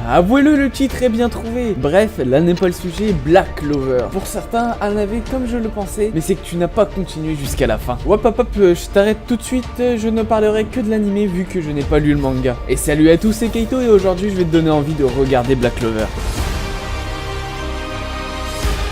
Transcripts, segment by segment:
Avouez-le, le titre est bien trouvé. Bref, là n'est pas le sujet, Black Clover. Pour certains, un avis comme je le pensais, mais c'est que tu n'as pas continué jusqu'à la fin. Hop, je t'arrête tout de suite, je ne parlerai que de l'animé vu que je n'ai pas lu le manga. Et salut à tous, c'est Kaito et aujourd'hui je vais te donner envie de regarder Black Clover.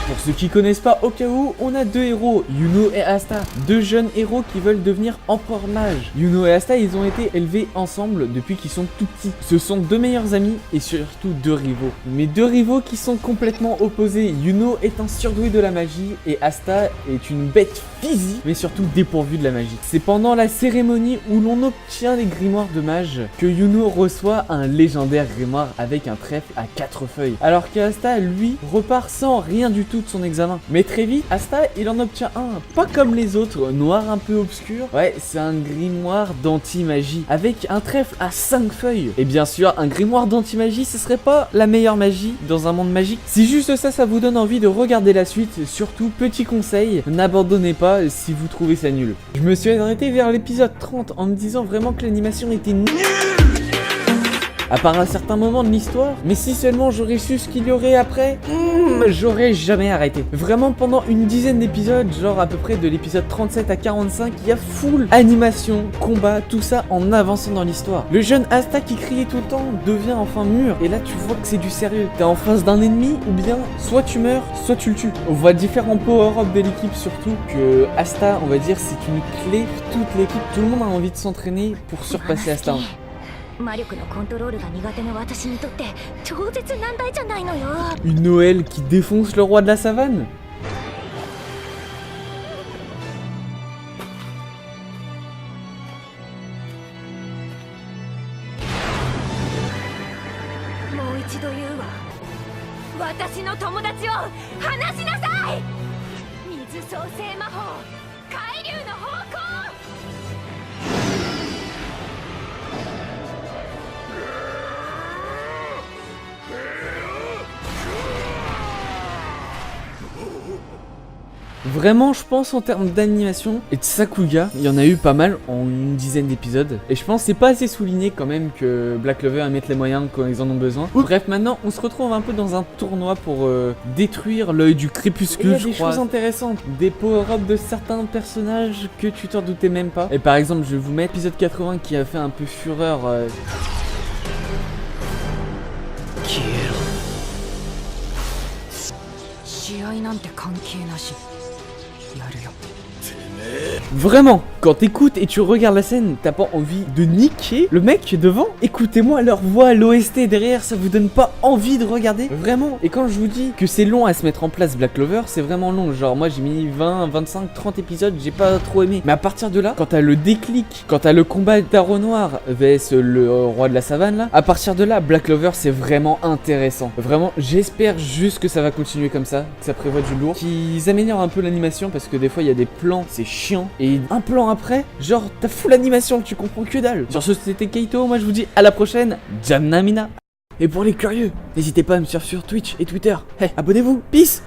Pour ceux qui connaissent pas, au cas où, on a deux héros, Yuno et Asta, deux jeunes héros qui veulent devenir empereurs mages. Yuno et Asta, ils ont été élevés ensemble depuis qu'ils sont tout petits. Ce sont deux meilleurs amis et surtout deux rivaux. Mais deux rivaux qui sont complètement opposés. Yuno est un surdoué de la magie et Asta est une bête physique, mais surtout dépourvue de la magie. C'est pendant la cérémonie où l'on obtient les grimoires de mages que Yuno reçoit un légendaire grimoire avec un trèfle à 4 feuilles. Alors que Asta, lui, repart sans rien du tout de son examen. Mais très vite, Asta, il en obtient un, pas comme les autres, noir un peu obscur. Ouais, c'est un grimoire d'anti-magie, avec un trèfle à 5 feuilles. Et bien sûr, un grimoire d'anti-magie, ce serait pas la meilleure magie dans un monde magique. Si juste ça vous donne envie de regarder la suite, surtout, petit conseil, n'abandonnez pas si vous trouvez ça nul. Je me suis arrêté vers l'épisode 30 en me disant vraiment que l'animation était nulle. À part un certain moment de l'histoire, mais si seulement j'aurais su ce qu'il y aurait après, j'aurais jamais arrêté. Vraiment pendant une dizaine d'épisodes, genre à peu près de l'épisode 37 à 45, il y a full animation, combat, tout ça en avançant dans l'histoire. Le jeune Asta qui criait tout le temps devient enfin mûr, et là tu vois que c'est du sérieux. T'es en face d'un ennemi, ou bien soit tu meurs, soit tu le tues. On voit différents power-up de l'équipe, surtout que Asta, on va dire, c'est une clé pour toute l'équipe. Tout le monde a envie de s'entraîner pour surpasser Asta. Une Noël qui défonce le roi de la savane. Vraiment, je pense en termes d'animation et de Sakuga, il y en a eu pas mal en une dizaine d'épisodes. Et je pense que c'est pas assez souligné quand même que Black Clover mettent les moyens quand ils en ont besoin. Bref, maintenant, on se retrouve un peu dans un tournoi pour détruire l'œil du crépuscule, je crois. Il y a des choses intéressantes, des power-ups de certains personnages que tu t'en doutais même pas. Et par exemple, je vais vous mettre l'épisode 80 qui a fait un peu fureur. Vraiment, quand t'écoutes et tu regardes la scène, t'as pas envie de niquer le mec devant. Écoutez-moi leur voix, l'OST derrière, ça vous donne pas envie de regarder? Vraiment. Et quand je vous dis que c'est long à se mettre en place Black Clover, c'est vraiment long. Genre moi j'ai mis 20, 25, 30 épisodes, j'ai pas trop aimé. Mais à partir de là, quand t'as le déclic, quand t'as le combat d'Arrow Noir vs le roi de la savane là, à partir de là, Black Clover c'est vraiment intéressant. Vraiment, j'espère juste que ça va continuer comme ça, que ça prévoit du lourd, qu'ils améliorent un peu l'animation parce que des fois il y a des plans, c'est chiant. Et un plan après, genre t'as full animation, tu comprends que dalle. Sur ce, c'était Kaito, moi je vous dis à la prochaine, Jamnamina. Et pour les curieux, n'hésitez pas à me suivre sur Twitch et Twitter. Hey, abonnez-vous, peace.